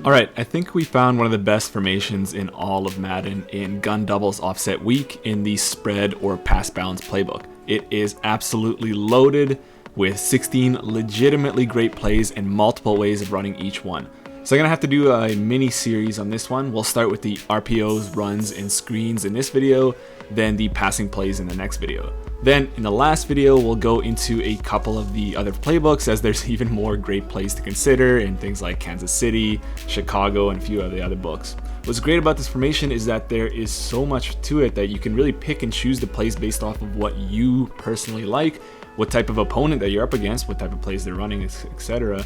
Alright, I think we found one of the best formations in all of Madden in gun doubles offset weak in the spread or pass balance playbook. It is absolutely loaded with 16 legitimately great plays and multiple ways of running each one. So I'm going to have to do a mini series on this one. We'll start with the RPOs, runs, and screens in this video, then the passing plays in the next video. Then in the last video, we'll go into a couple of the other playbooks as there's even more great plays to consider in things like Kansas City, Chicago, and a few of the other books. What's great about this formation is that there is so much to it that you can really pick and choose the plays based off of what you personally like, what type of opponent that you're up against, what type of plays they're running, etc.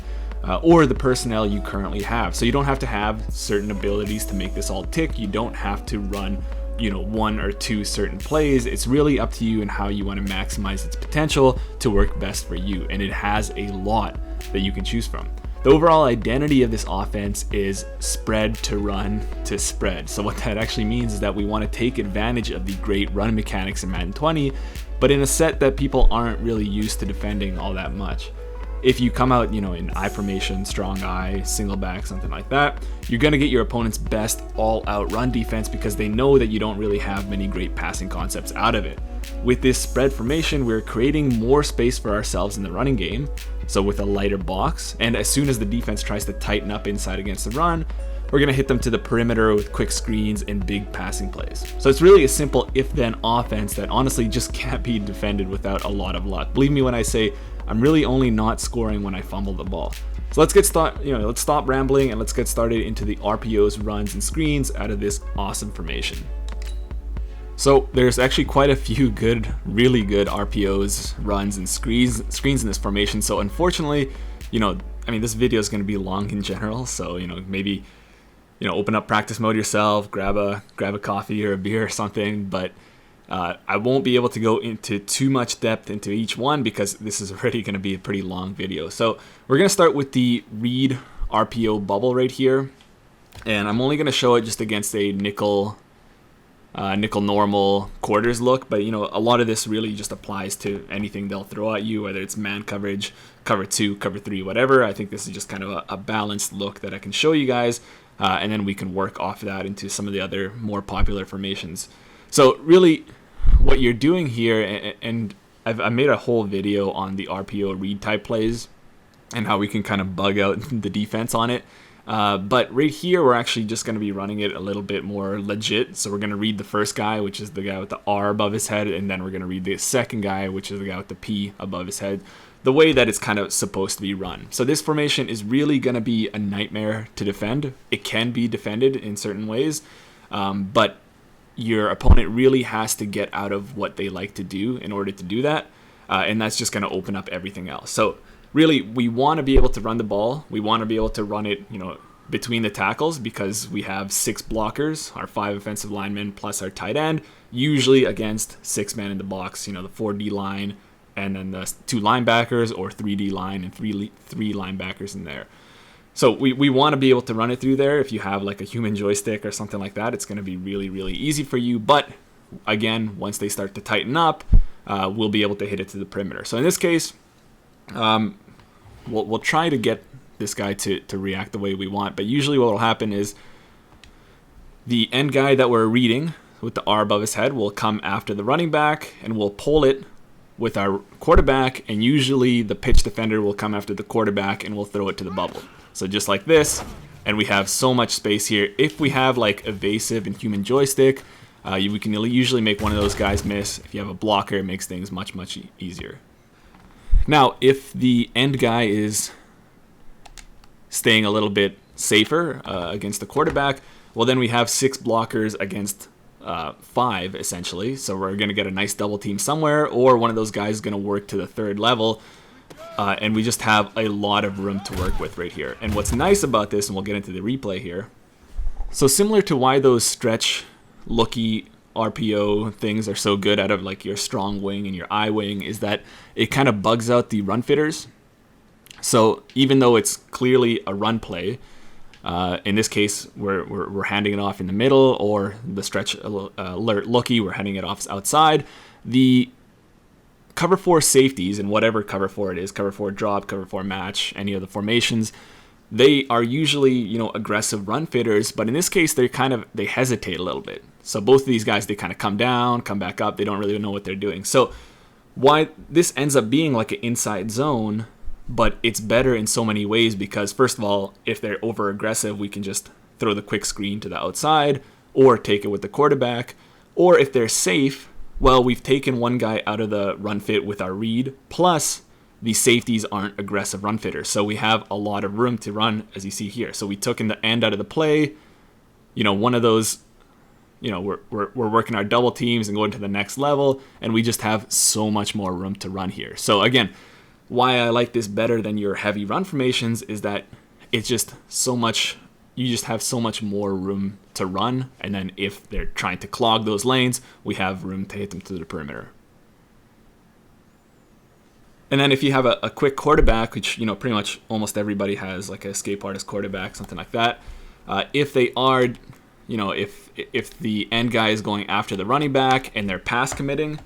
Or the personnel you currently have. So you don't have to have certain abilities to make this all tick. You don't have to run one or two certain plays. It's really up to you and how you want to maximize its potential to work best for you. And it has a lot that you can choose from. The overall identity of this offense is spread to run to spread. So what that actually means is that we want to take advantage of the great run mechanics in Madden 20, but in a set that people aren't really used to defending all that much. If you come out, in I formation, strong I, single back, something like that, you're going to get your opponent's best all-out run defense because they know that you don't really have many great passing concepts out of it. With this spread formation, we're creating more space for ourselves in the running game, so with a lighter box, and as soon as the defense tries to tighten up inside against the run, we're going to hit them to the perimeter with quick screens and big passing plays. So it's really a simple if-then offense that honestly just can't be defended without a lot of luck. Believe me when I say I'm really only not scoring when I fumble the ball. So let's stop rambling and let's get started into the RPOs, runs, and screens out of this awesome formation. So there's actually quite a few really good RPOs, runs, and screens in this formation. So unfortunately, this video is going to be long in general. So maybe open up practice mode yourself, grab a coffee or a beer or something, but I won't be able to go into too much depth into each one because this is already going to be a pretty long video. So we're going to start with the read Rpo bubble right here, and I'm only going to show it just against a nickel normal quarters look, but a lot of this really just applies to anything they'll throw at you, whether it's man coverage, cover 2, cover 3, whatever. I think this is just kind of a balanced look that I can show you guys, and then we can work off that into some of the other more popular formations. So really what you're doing here, and I made a whole video on the RPO read type plays and how we can kind of bug out the defense on it. But right here, we're actually just going to be running it a little bit more legit. So we're going to read the first guy, which is the guy with the R above his head, and then we're going to read the second guy, which is the guy with the P above his head, the way that it's kind of supposed to be run. So this formation is really going to be a nightmare to defend. It can be defended in certain ways, but your opponent really has to get out of what they like to do in order to do that, and that's just going to open up everything else. So really, we want to be able to run the ball. We want to be able to run it, between the tackles because we have 6 blockers, our 5 offensive linemen plus our tight end, usually against 6 men in the box, the 4D line, and then the 2 linebackers, or 3D line and three linebackers in there. So we want to be able to run it through there. If you have like a human joystick or something like that, it's going to be really, really easy for you. But again, once they start to tighten up, we'll be able to hit it to the perimeter. So in this case, we'll try to get this guy to react the way we want. But usually what will happen is the end guy that we're reading with the R above his head will come after the running back, and we'll pull it with our quarterback, and usually the pitch defender will come after the quarterback and we'll throw it to the bubble. So just like this, and we have so much space here. If we have like evasive and human joystick, we can usually make one of those guys miss. If you have a blocker, it makes things much, much easier. Now, if the end guy is staying a little bit safer against the quarterback, well, then we have 6 blockers against 5, essentially. So we're going to get a nice double team somewhere, or one of those guys is going to work to the 3rd level. And we just have a lot of room to work with right here. And what's nice about this, and we'll get into the replay here, so similar to why those stretch looky RPO things are so good out of like your strong wing and your I wing, is that it kind of bugs out the run fitters. So even though it's clearly a run play, in this case we're handing it off in the middle, or the stretch alert looky, we're handing it off outside. The cover 4 safeties, and whatever cover 4 it is, cover 4 drop, cover 4 match, any of the formations, they are usually, you know, aggressive run fitters, but in this case, they hesitate a little bit. So both of these guys, they kind of come down, come back up. They don't really know what they're doing. So why this ends up being like an inside zone, but it's better in so many ways because, first of all, if they're over aggressive, we can just throw the quick screen to the outside or take it with the quarterback. Or if they're safe, well, we've taken one guy out of the run fit with our read, plus the safeties aren't aggressive run fitters. So we have a lot of room to run, as you see here. So we took in the end out of the play. You know, one of those, you know, we're working our double teams and going to the next level, and we just have so much more room to run here. So again, why I like this better than your heavy run formations is that it's just so much, you just have so much more room to run. And then if they're trying to clog those lanes, we have room to hit them through the perimeter. And then if you have a quick quarterback, which, you know, pretty much almost everybody has, like a escape artist quarterback, something like that. If they are, you know, if the end guy is going after the running back and they're pass committing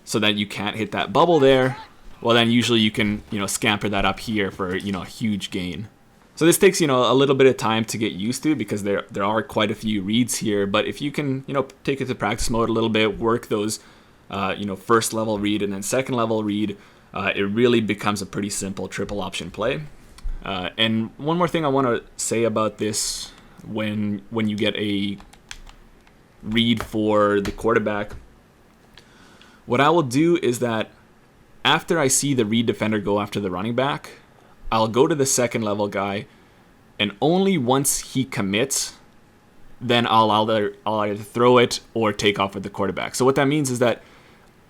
so that you can't hit that bubble there, well, then usually you can, you know, scamper that up here for, you know, a huge gain. So this takes, you know, a little bit of time to get used to because there are quite a few reads here. But if you can, you know, take it to practice mode a little bit, work those, you know, first level read and then second level read, it really becomes a pretty simple triple option play. And one more thing I want to say about this when you get a read for the quarterback, what I will do is that after I see the read defender go after the running back, I'll go to the second level guy, and only once he commits, then I'll either throw it or take off with the quarterback. So what that means is that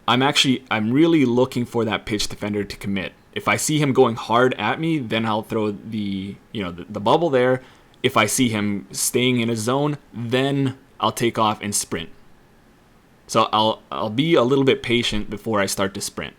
I'm really looking for that pitch defender to commit. If I see him going hard at me, then I'll throw the bubble there. If I see him staying in a zone, then I'll take off and sprint. So I'll be a little bit patient before I start to sprint.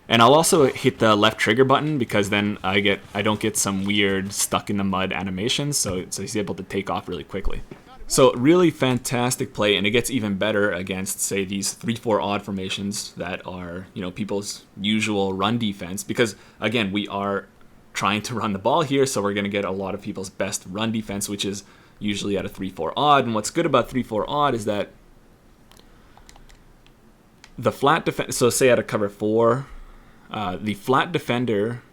And I'll also hit the left trigger button because then I don't get some weird stuck in the mud animations, so he's able to take off really quickly. So really fantastic play, and it gets even better against, say, these 3-4 odd formations that are, you know, people's usual run defense, because again, we are trying to run the ball here, so we're going to get a lot of people's best run defense, which is usually at a 3-4 odd. And what's good about 3-4 odd is that the flat defense, so say at a cover 4, the flat defender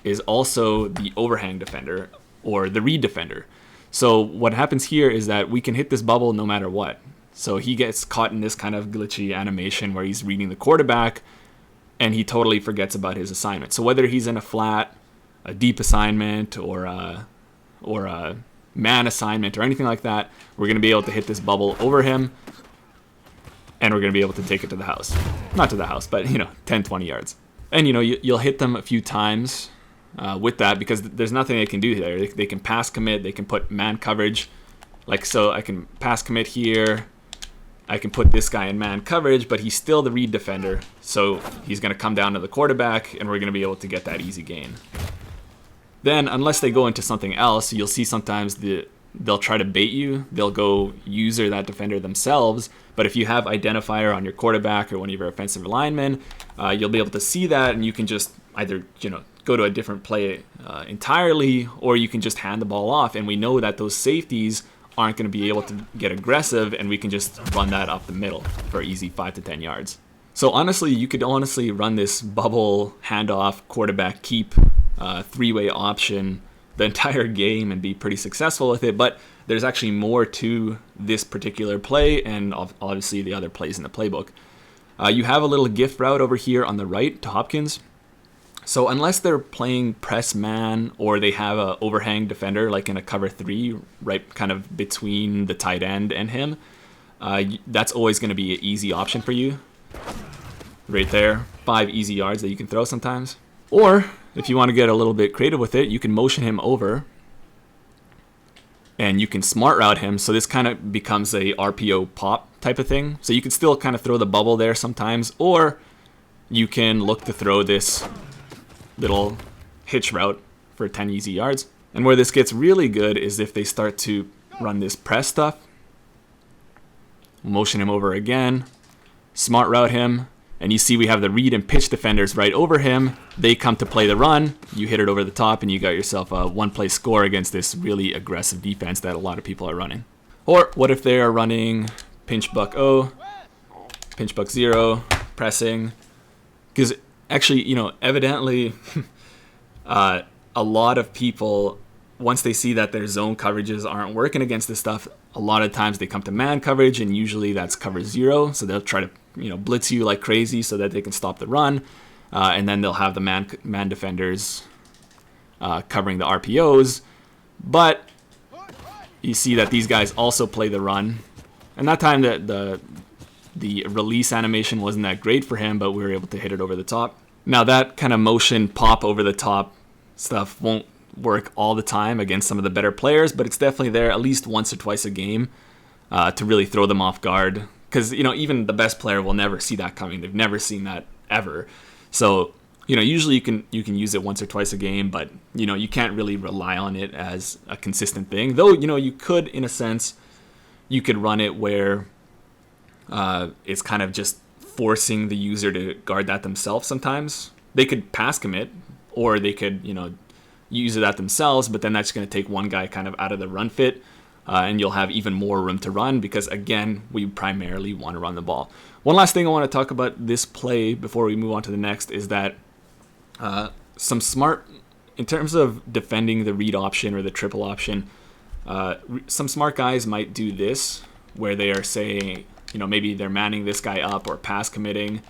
is also the overhang defender or the read defender. So what happens here is that we can hit this bubble no matter what. So he gets caught in this kind of glitchy animation where he's reading the quarterback and he totally forgets about his assignment. So whether he's in a flat, a deep assignment, or a man assignment or anything like that, we're going to be able to hit this bubble over him, and we're going to be able to take it to the house. Not to the house, but, you know, 10, 20 yards. And, you know, you'll hit them a few times with that because there's nothing they can do there. They can pass commit. They can put man coverage. Like, so I can pass commit here. I can put this guy in man coverage, but he's still the read defender. So he's going to come down to the quarterback, and we're going to be able to get that easy gain. Then, unless they go into something else, you'll see sometimes they'll try to bait you. They'll go user that defender themselves. But if you have identifier on your quarterback or one of your offensive linemen, you'll be able to see that, and you can just either, you know, go to a different play entirely, or you can just hand the ball off. And we know that those safeties aren't going to be able to get aggressive, and we can just run that up the middle for easy 5 to 10 yards. So honestly, you could honestly run this bubble, handoff, quarterback keep, 3-way option the entire game and be pretty successful with it. But there's actually more to this particular play and obviously the other plays in the playbook. You have a little gift route over here on the right to Hopkins. So unless they're playing press man or they have a overhang defender like in a cover 3, right kind of between the tight end and him, that's always going to be an easy option for you. Right there, 5 easy yards that you can throw sometimes. Or if you want to get a little bit creative with it, you can motion him over and you can smart route him. So this kind of becomes a RPO pop type of thing. So you can still kind of throw the bubble there sometimes, or you can look to throw this little hitch route for 10 easy yards. And where this gets really good is if they start to run this press stuff. Motion him over again, smart route him, And you see we have the read and pitch defenders right over him. They come to play the run. You hit it over the top, and you got yourself a one-play score against this really aggressive defense that a lot of people are running. Or what if they are running pinch buck O, pinch buck 0, pressing? Because actually, evidently, a lot of people, once they see that their zone coverages aren't working against this stuff, a lot of times they come to man coverage, and usually that's cover 0. So they'll try to blitz you like crazy so that they can stop the run, and then they'll have the man defenders covering the RPOs. But you see that these guys also play the run, and that time the release animation wasn't that great for him, but we were able to hit it over the top. Now that kind of motion pop over the top stuff won't work all the time against some of the better players, but it's definitely there at least once or twice a game to really throw them off guard. Because even the best player will never see that coming. They've never seen that ever. So usually you can use it once or twice a game, but you can't really rely on it as a consistent thing. Though you could, in a sense, you could run it where it's kind of just forcing the user to guard that themselves. Sometimes they could pass commit, or they could use it at themselves, but then that's going to take one guy kind of out of the run fit. And you'll have even more room to run because, again, we primarily want to run the ball. One last thing I want to talk about this play before we move on to the next is that some smart, in terms of defending the read option or the triple option, some smart guys might do this, where they are saying, maybe they're manning this guy up or pass committing.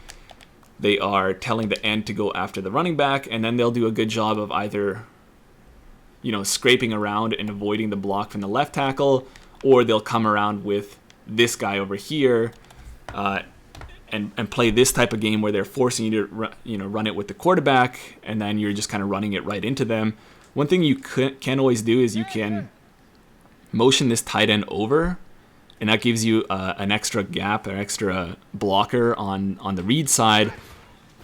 They are telling the end to go after the running back, and then they'll do a good job of either scraping around and avoiding the block from the left tackle, or they'll come around with this guy over here and play this type of game where they're forcing you to run it with the quarterback, and then you're just kind of running it right into them. One thing you can always do is you can motion this tight end over, and that gives you an extra gap or extra blocker on the read side.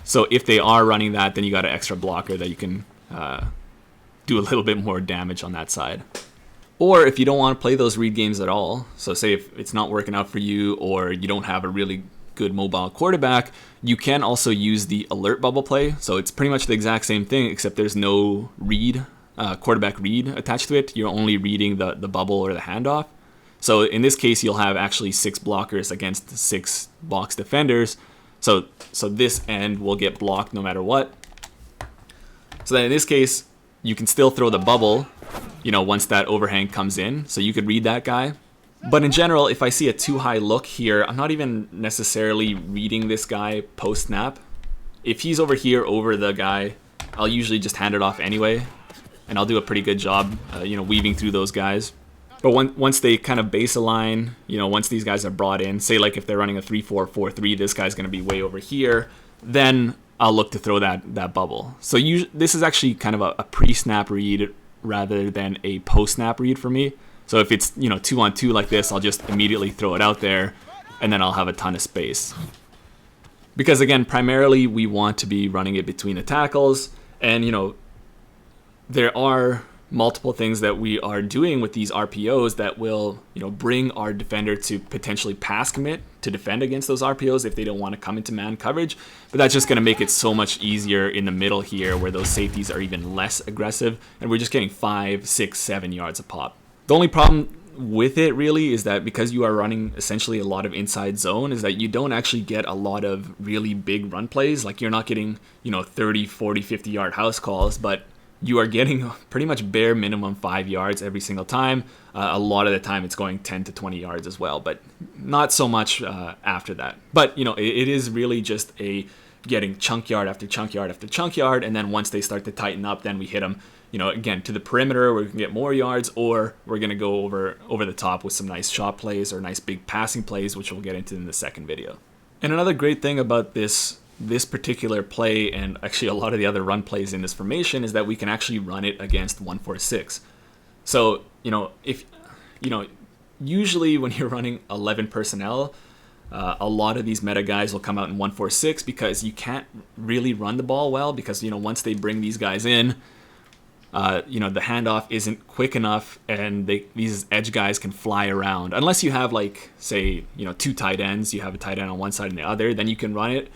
So if they are running that, then you got an extra blocker that you can do a little bit more damage on that side. Or if you don't want to play those read games at all, so say if it's not working out for you or you don't have a really good mobile quarterback, you can also use the alert bubble play. So it's pretty much the exact same thing, except there's no read, quarterback read attached to it. You're only reading the bubble or the handoff. So in this case, you'll have actually 6 blockers against 6 box defenders. So this end will get blocked no matter what. So then in this case, you can still throw the bubble, once that overhang comes in. So you could read that guy. But in general, if I see a too high look here, I'm not even necessarily reading this guy post-snap. If he's over here over the guy, I'll usually just hand it off anyway. And I'll do a pretty good job, weaving through those guys. But once they kind of base align, once these guys are brought in, say like if they're running a 3-4-4-3, this guy's going to be way over here, then I'll look to throw that bubble. So this is actually kind of a pre-snap read rather than a post-snap read for me. So if it's 2-on-2 like this, I'll just immediately throw it out there, and then I'll have a ton of space. Because again, primarily we want to be running it between the tackles, and there are multiple things that we are doing with these RPOs that will, bring our defender to potentially pass commit to defend against those RPOs if they don't want to come into man coverage. But that's just going to make it so much easier in the middle here where those safeties are even less aggressive and we're just getting 5, 6, 7 yards a pop. The only problem with it really is that because you are running essentially a lot of inside zone is that you don't actually get a lot of really big run plays. Like you're not getting, 30, 40, 50 yard house calls, but you are getting pretty much bare minimum 5 yards every single time. A lot of the time it's going 10 to 20 yards as well, but not so much after that. But, it is really just a getting chunk yard after chunk yard after chunk yard. And then once they start to tighten up, then we hit them, again, to the perimeter where we can get more yards, or we're going to go over the top with some nice shot plays or nice big passing plays, which we'll get into in the second video. And another great thing about this particular play, and actually a lot of the other run plays in this formation, is that we can actually run it against 1-4-6. So, usually when you're running 11 personnel, a lot of these meta guys will come out in 1-4-6 because you can't really run the ball well because, once they bring these guys in, the handoff isn't quick enough and these edge guys can fly around. Unless you have, like, say, 2 tight ends, you have a tight end on one side and the other, then you can run it.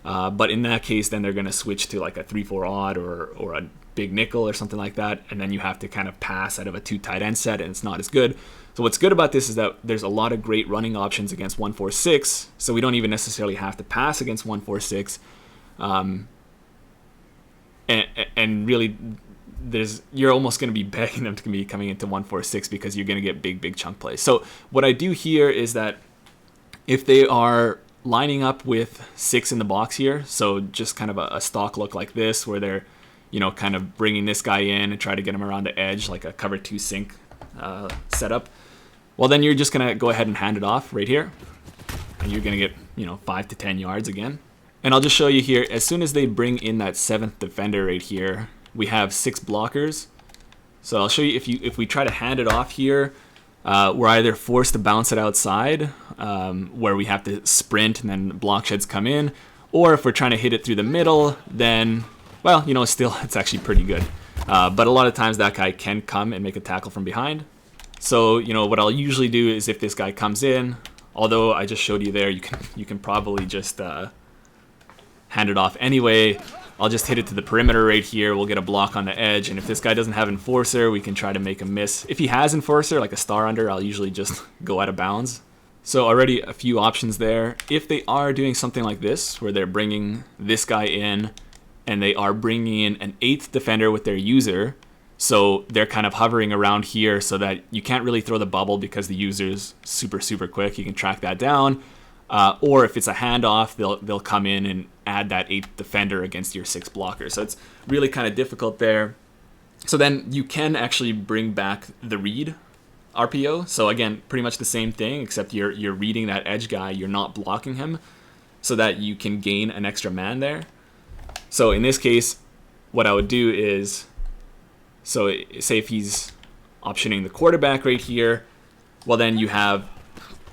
But in that case, then they're going to switch to like a 3-4 odd or a big nickel or something like that, and then you have to kind of pass out of a 2 tight end set, and it's not as good. So what's good about this is that there's a lot of great running options against 1-4-6, so we don't even necessarily have to pass against 1-4-6. And really, you're almost going to be begging them to be coming into 1-4-6 because you're going to get big chunk plays. So what I do here is that if they are lining up with 6 in the box here, so just kind of a stock look like this where they're, kind of bringing this guy in and try to get him around the edge like a cover 2 sink setup, well, then you're just going to go ahead and hand it off right here, and you're going to get 5 to 10 yards again. And I'll just show you here, as soon as they bring in that 7th defender right here, we have 6 blockers. So I'll show you if we try to hand it off here, we're either forced to bounce it outside, where we have to sprint and then block sheds come in, or if we're trying to hit it through the middle, then, well, still it's actually pretty good. But a lot of times that guy can come and make a tackle from behind. So, what I'll usually do is if this guy comes in, although I just showed you there, you can probably just hand it off anyway. I'll just hit it to the perimeter right here. We'll get a block on the edge, and if this guy doesn't have Enforcer, we can try to make him miss. If he has Enforcer, like a star under, I'll usually just go out of bounds. So already a few options there. If they are doing something like this, where they're bringing this guy in, and they are bringing in an 8th defender with their user, so they're kind of hovering around here so that you can't really throw the bubble because the user's super quick. You can track that down. Or if it's a handoff, they'll come in and add that 8th defender against your 6 blockers. So it's really kind of difficult there. So then you can actually bring back the read RPO. So again, pretty much the same thing, except you're reading that edge guy, you're not blocking him, so that you can gain an extra man there. So in this case, what I would do is, so say if he's optioning the quarterback right here, well then you have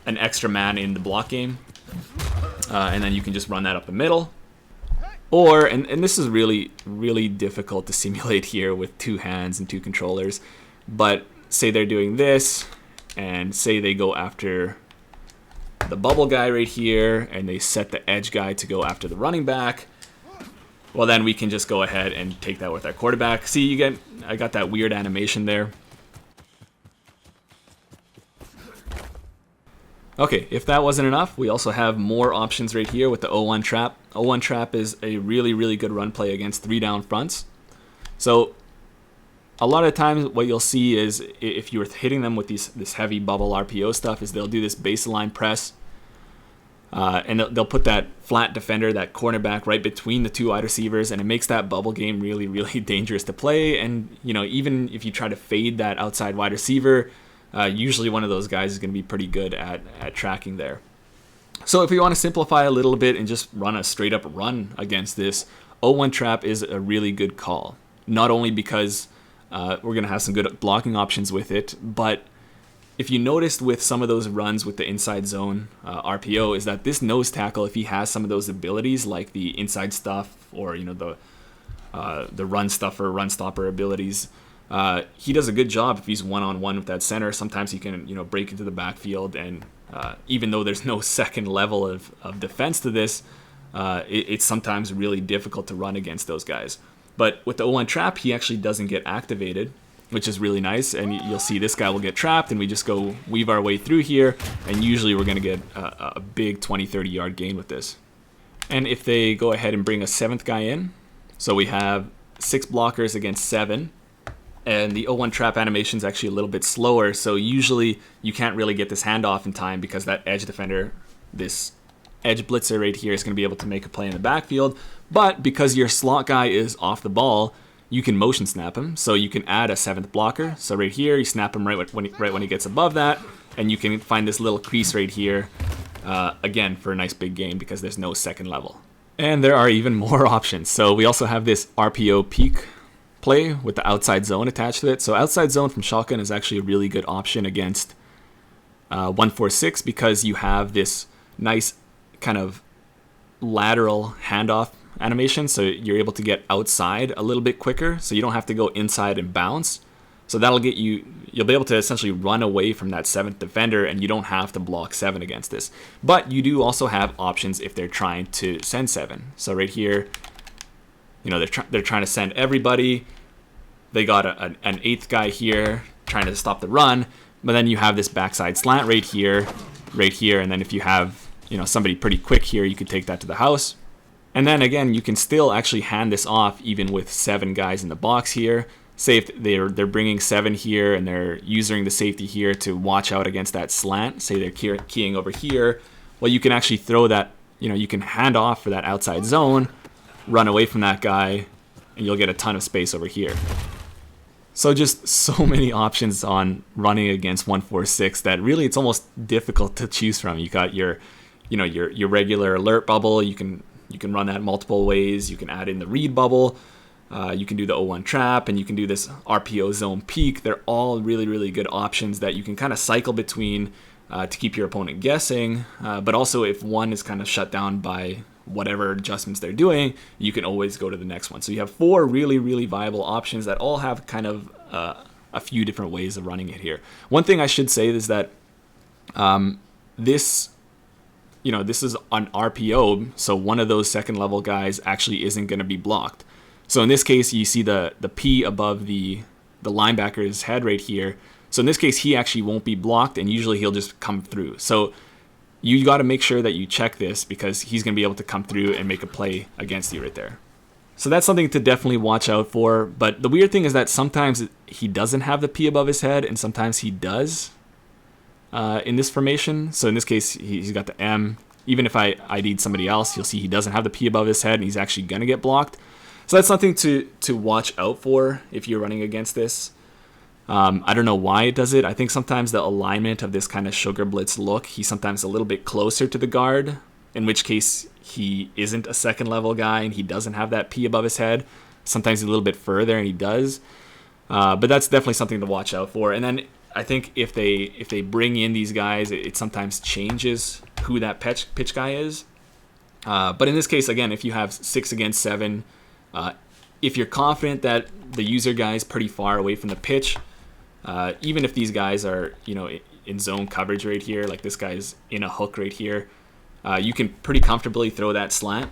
an extra man in the block game, and then you can just run that up the middle. Or, and this is really difficult to simulate here with 2 hands and 2 controllers, but say they're doing this, and say they go after the bubble guy right here, and they set the edge guy to go after the running back, well then we can just go ahead and take that with our quarterback. See, I got that weird animation there. Okay, if that wasn't enough, we also have more options right here with the 0-1 trap. 0-1 trap is a really good run play against 3 down fronts. So a lot of times what you'll see is if you're hitting them with this heavy bubble RPO stuff, is they'll do this baseline press, and they'll put that flat defender, that cornerback, right between the 2 wide receivers, and it makes that bubble game really dangerous to play. And even if you try to fade that outside wide receiver, usually one of those guys is going to be pretty good at tracking there. So if we want to simplify a little bit and just run a straight up run against this, 0-1 trap is a really good call. Not only because we're going to have some good blocking options with it, but if you noticed with some of those runs with the inside zone RPO, is that this nose tackle, if he has some of those abilities like the inside stuff or the run stuffer, run stopper abilities, he does a good job if he's one-on-one with that center. Sometimes he can break into the backfield, and even though there's no second level of defense to this, it's sometimes really difficult to run against those guys. But with the 0-1 trap, he actually doesn't get activated, which is really nice. And you'll see this guy will get trapped, and we just go weave our way through here, and usually we're going to get a big 20-30 yard gain with this. And if they go ahead and bring a 7th guy in, so we have 6 blockers against 7, and the 0-1 trap animation is actually a little bit slower, so usually you can't really get this handoff in time because that edge defender, this edge blitzer right here, is going to be able to make a play in the backfield. But because your slot guy is off the ball, you can motion snap him, so you can add a 7th blocker. So right here, you snap him right when he gets above that, and you can find this little crease right here, again, for a nice big gain because there's no second level. And there are even more options. So we also have this RPO peak play with the outside zone attached to it. So outside zone from shotgun is actually a really good option against 1-4-6 because you have this nice kind of lateral handoff animation, so you're able to get outside a little bit quicker, so you don't have to go inside and bounce. So that'll get you, you'll be able to essentially run away from that 7th defender, and you don't have to block 7 against this. But you do also have options if they're trying to send 7. So right here, you know, they're trying to send everybody. They got an 8th guy here trying to stop the run, but then you have this backside slant right here, and then if you have, you know, somebody pretty quick here, you could take that to the house. And then again, you can still actually hand this off even with 7 guys in the box here. Say if they're bringing 7 here and they're using the safety here to watch out against that slant. Say they're keying over here. Well, you can actually throw that, you know, you can hand off for that outside zone, run away from that guy, and you'll get a ton of space over here. So just so many options on running against 146 that really it's almost difficult to choose from. You got your, you know, your regular alert bubble. You can run that multiple ways. You can add in the read bubble. You can do the 0-1 trap, and you can do this RPO zone peak. They're all really, really good options that you can kind of cycle between to keep your opponent guessing. But also if one is kind of shut down by whatever adjustments they're doing, you can always go to the next one. So you have 4 really, really viable options that all have kind of a few different ways of running it here. One thing I should say is that this is an RPO, so one of those 2nd level guys actually isn't going to be blocked. So in this case, you see the P above the linebacker's head right here. So in this case, he actually won't be blocked, and usually he'll just come through. So you got to make sure that you check this, because he's going to be able to come through and make a play against you right there. So that's something to definitely watch out for. But the weird thing is that sometimes he doesn't have the P above his head, and sometimes he does in this formation. So in this case, he's got the M. Even if I ID'd somebody else, you'll see he doesn't have the P above his head, and he's actually going to get blocked. So that's something to watch out for if you're running against this. I don't know why it does it. I think sometimes the alignment of this kind of sugar blitz look, he's sometimes a little bit closer to the guard, in which case he isn't a 2nd level guy and he doesn't have that P above his head. Sometimes he's a little bit further and he does. But that's definitely something to watch out for. And then I think if they bring in these guys, it sometimes changes who that pitch guy is. But in this case, again, if you have 6 against 7, if you're confident that the user guy is pretty far away from the pitch, even if these guys are, you know, in zone coverage right here, like this guy's in a hook right here, you can pretty comfortably throw that slant.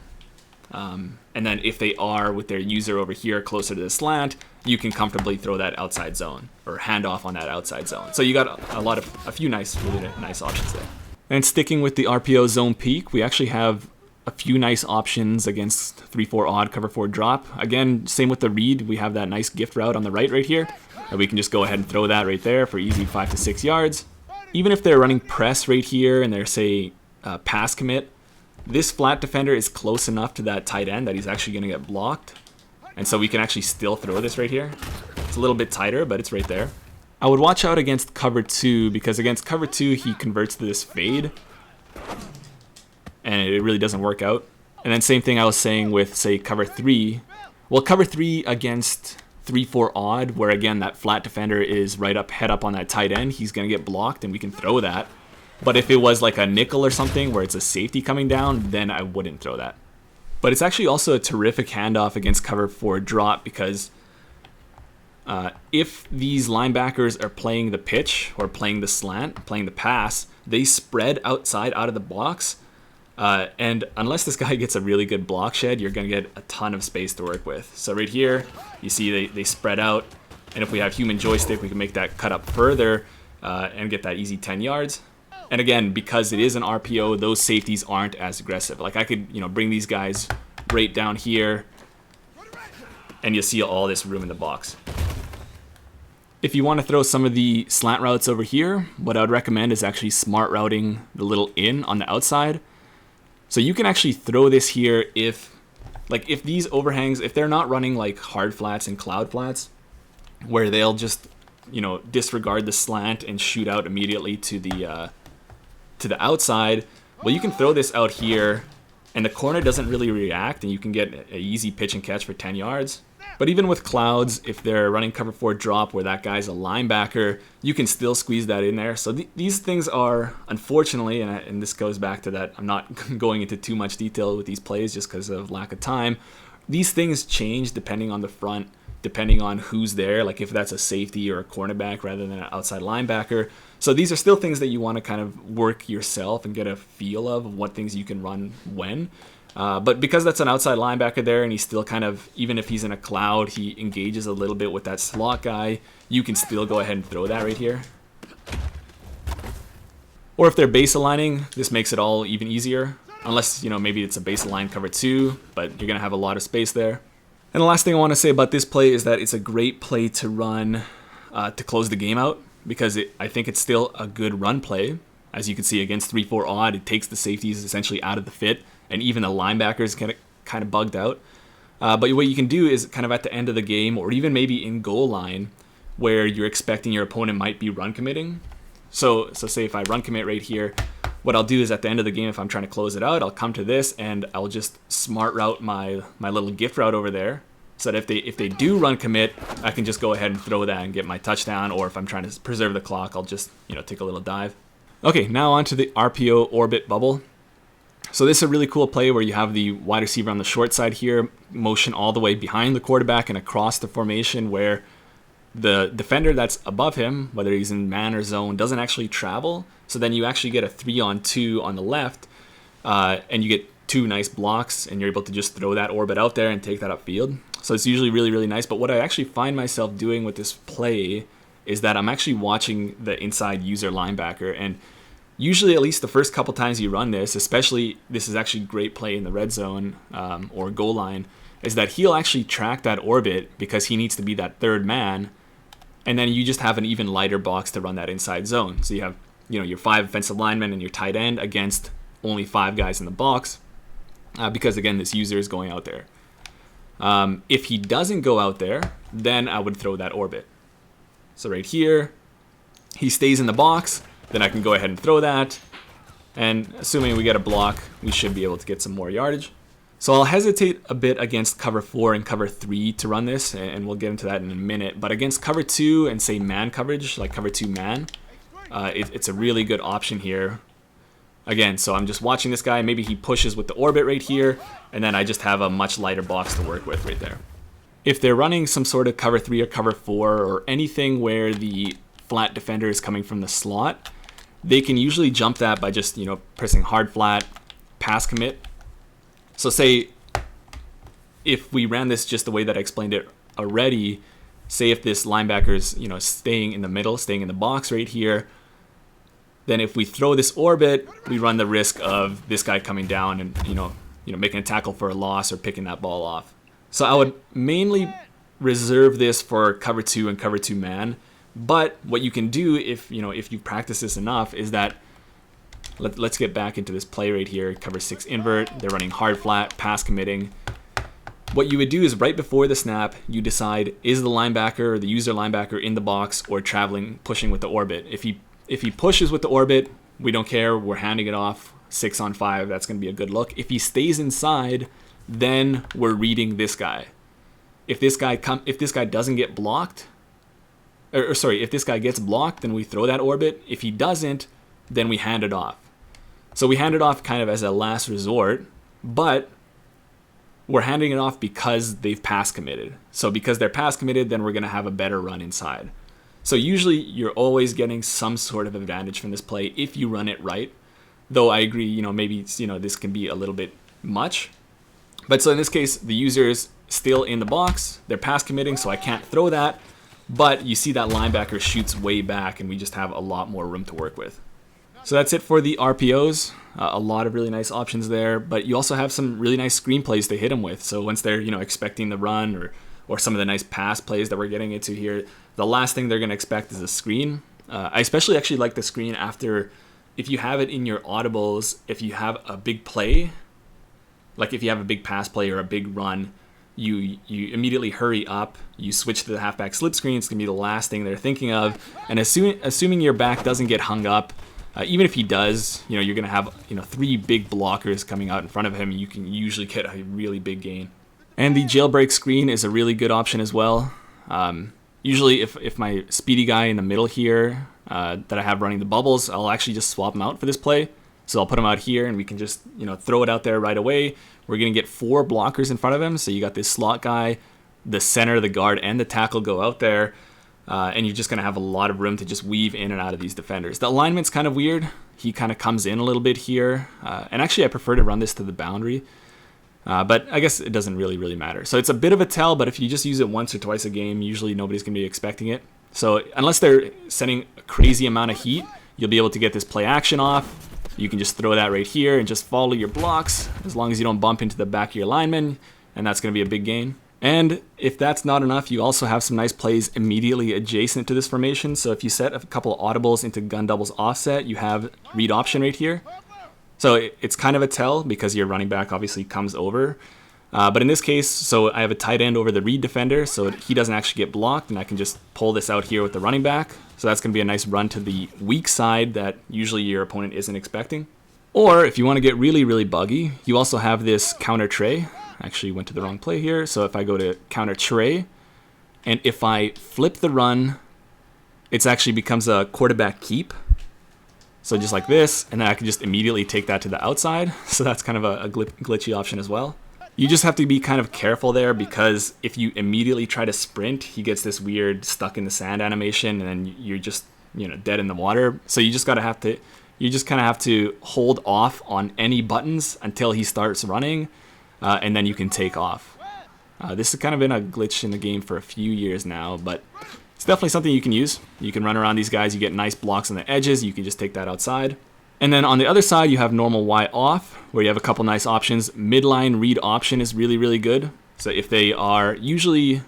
And then if they are with their user over here closer to the slant, you can comfortably throw that outside zone or hand off on that outside zone. So you got a few really nice options there. And sticking with the RPO zone peak, we actually have a few nice options against 3-4 odd, cover 4 drop. Again, same with the read. We have that nice gift route on the right here. And we can just go ahead and throw that right there for easy 5 to 6 yards. Even if they're running press right here and they're, say, pass commit, this flat defender is close enough to that tight end that he's actually going to get blocked. And so we can actually still throw this right here. It's a little bit tighter, but it's right there. I would watch out against cover 2, because against cover 2, he converts to this fade, and it really doesn't work out. And then same thing I was saying with, say, cover 3. Well, cover 3 against 3-4 odd, where again that flat defender is right up, head up on that tight end, he's going to get blocked and we can throw that. But if it was like a nickel or something where it's a safety coming down, then I wouldn't throw that. But it's actually also a terrific handoff against cover 4 drop, because if these linebackers are playing the pitch or playing the slant, playing the pass, they spread outside out of the box. And unless this guy gets a really good block shed, you're going to get a ton of space to work with. So right here, you see they spread out. And if we have human joystick, we can make that cut up further and get that easy 10 yards. And again, because it is an RPO, those safeties aren't as aggressive. Like I could, bring these guys right down here, and you'll see all this room in the box. If you want to throw some of the slant routes over here, what I would recommend is actually smart routing the little in on the outside. So you can actually throw this here if these overhangs, if they're not running like hard flats and cloud flats, where they'll just, disregard the slant and shoot out immediately to the outside. Well, you can throw this out here, and the corner doesn't really react, and you can get an easy pitch and catch for 10 yards. But even with clouds, if they're running cover 4 drop where that guy's a linebacker, you can still squeeze that in there. So these things are, unfortunately, and this goes back to that, I'm not going into too much detail with these plays just because of lack of time. These things change depending on the front depending on who's there, like if that's a safety or a cornerback rather than an outside linebacker. So these are still things that you want to kind of work yourself and get a feel of what things you can run when. But because that's an outside linebacker there, and he's still kind of, even if he's in a cloud, he engages a little bit with that slot guy, you can still go ahead and throw that right here. Or if they're base aligning, this makes it all even easier. Unless, maybe it's a base align cover 2, but you're going to have a lot of space there. And the last thing I want to say about this play is that it's a great play to run to close the game out, because I think it's still a good run play. As you can see, against 3-4 odd, it takes the safeties essentially out of the fit, and even the linebackers get kind of bugged out. But what you can do is kind of at the end of the game, or even maybe in goal line, where you're expecting your opponent might be run committing. So say if I run commit right here, what I'll do is at the end of the game, if I'm trying to close it out, I'll come to this and I'll just smart route my little gift route over there, so that if they do run commit, I can just go ahead and throw that and get my touchdown. Or if I'm trying to preserve the clock, I'll just take a little dive. Okay, now on to the Rpo Orbit Bubble. So this is a really cool play where you have the wide receiver on the short side here, motion all the way behind the quarterback and across the formation, where the defender that's above him, whether he's in man or zone, doesn't actually travel. So then you actually get a 3-on-2 on the left, and you get 2 nice blocks, and you're able to just throw that orbit out there and take that upfield. So it's usually really, really nice. But what I actually find myself doing with this play is that I'm actually watching the inside user linebacker. And usually, at least the first couple times you run this, especially this is actually great play in the red zone or goal line, is that he'll actually track that orbit because he needs to be that third man. And then you just have an even lighter box to run that inside zone. So you have your 5 offensive linemen and your tight end against only 5 guys in the box, because again, this user is going out there. If he doesn't go out there, then I would throw that orbit. So right here, he stays in the box, then I can go ahead and throw that. And assuming we get a block, we should be able to get some more yardage. So I'll hesitate a bit against cover 4 and cover 3 to run this, and we'll get into that in a minute. But against cover 2 and say man coverage, like cover 2 man, it's a really good option here. Again, so I'm just watching this guy. Maybe he pushes with the orbit right here, and then I just have a much lighter box to work with right there. If they're running some sort of cover 3 or cover 4 or anything where the flat defender is coming from the slot, they can usually jump that by just pressing hard flat, pass commit. So say if we ran this just the way that I explained it already, say if this linebacker is staying in the middle, staying in the box right here, then if we throw this orbit, we run the risk of this guy coming down and making a tackle for a loss or picking that ball off. So I would mainly reserve this for cover 2 and cover 2 man. But what you can do if you practice this enough is that let's get back into this play right here. Cover 6 invert. They're running hard flat, pass committing. What you would do is right before the snap, you decide, is the linebacker or the user linebacker in the box or traveling, pushing with the orbit. If he pushes with the orbit, we don't care. We're handing it off 6-on-5. That's going to be a good look. If he stays inside, then we're reading this guy. If this guy doesn't get blocked, if this guy gets blocked, then we throw that orbit. If he doesn't, then we hand it off. So we hand it off kind of as a last resort, but we're handing it off because they've pass committed. So because they're pass committed, then we're going to have a better run inside. So usually you're always getting some sort of advantage from this play if you run it right. Though I agree, maybe this can be a little bit much. But so in this case, the user is still in the box. They're pass committing, so I can't throw that. But you see that linebacker shoots way back, and we just have a lot more room to work with. So that's it for the RPOs. A lot of really nice options there, but you also have some really nice screen plays to hit them with. So once they're expecting the run or some of the nice pass plays that we're getting into here, the last thing they're going to expect is a screen. I especially actually like the screen after, if you have it in your audibles, if you have a big play, like if you have a big pass play or a big run, you immediately hurry up, you switch to the halfback slip screen. It's going to be the last thing they're thinking of. And assuming your back doesn't get hung up, even if he does, you're going to have 3 big blockers coming out in front of him. You can usually get a really big gain. And the jailbreak screen is a really good option as well. Usually if my speedy guy in the middle here that I have running the bubbles, I'll actually just swap him out for this play. So I'll put him out here and we can just throw it out there right away. We're going to get 4 blockers in front of him. So you got this slot guy, the center, the guard, and the tackle go out there, and you're just going to have a lot of room to just weave in and out of these defenders. The alignment's kind of weird. He kind of comes in a little bit here, and actually I prefer to run this to the boundary, but I guess it doesn't really matter. So it's a bit of a tell, but if you just use it once or twice a game, usually nobody's going to be expecting it. So unless they're sending a crazy amount of heat, you'll be able to get this play action off. You can just throw that right here and just follow your blocks as long as you don't bump into the back of your lineman, and that's going to be a big gain. And if that's not enough, you also have some nice plays immediately adjacent to this formation. So if you set a couple of audibles into gun doubles offset, you have read option right here. So it's kind of a tell because your running back obviously comes over. But in this case, so I have a tight end over the read defender, so he doesn't actually get blocked, and I can just pull this out here with the running back. So that's going to be a nice run to the weak side that usually your opponent isn't expecting. Or if you want to get really buggy, you also have this counter tray. Actually went to the wrong play here. So if I go to counter tray, and if I flip the run, it actually becomes a quarterback keep. So just like this, and then I can just immediately take that to the outside. So that's kind of a glitchy option as well. You just have to be kind of careful there, because if you immediately try to sprint, he gets this weird stuck in the sand animation, and then you're just, dead in the water. So you just kind of have to hold off on any buttons until he starts running, and then you can take off. This has kind of been a glitch in the game for a few years now, but it's definitely something you can use. You can run around these guys, you get nice blocks on the edges, you can just take that outside. And then on the other side, you have normal Y off, where you have a couple nice options. Midline read option is really good. So if they are, usually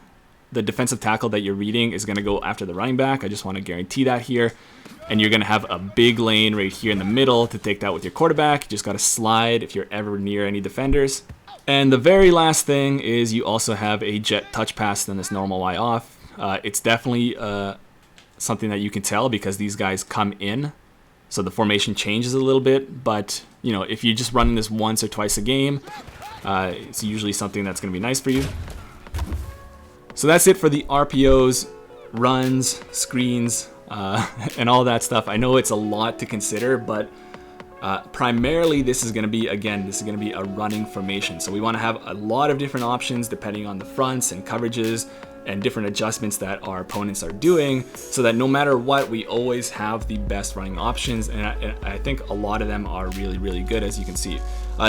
the defensive tackle that you're reading is going to go after the running back. I just want to guarantee that here. And you're going to have a big lane right here in the middle to take that with your quarterback. You just got to slide if you're ever near any defenders. And the very last thing is you also have a jet touch pass than this normal Y off. It's definitely something that you can tell because these guys come in. So the formation changes a little bit, but if you're just running this once or twice a game, it's usually something that's going to be nice for you. So that's it for the RPOs, runs, screens, and all that stuff. I know it's a lot to consider, but primarily this is going to be a running formation. So we want to have a lot of different options depending on the fronts and coverages and different adjustments that our opponents are doing, so that no matter what, we always have the best running options, and I think a lot of them are really good, as you can see.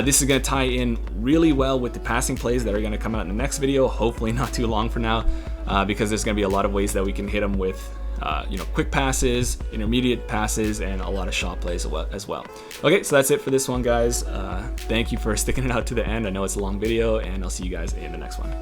This is going to tie in really well with the passing plays that are going to come out in the next video, hopefully not too long from now, because there's going to be a lot of ways that we can hit them with quick passes, intermediate passes, and a lot of shot plays as well. Okay, so that's it for this one, guys. Thank you for sticking it out to the end. I know it's a long video, and I'll see you guys in the next one.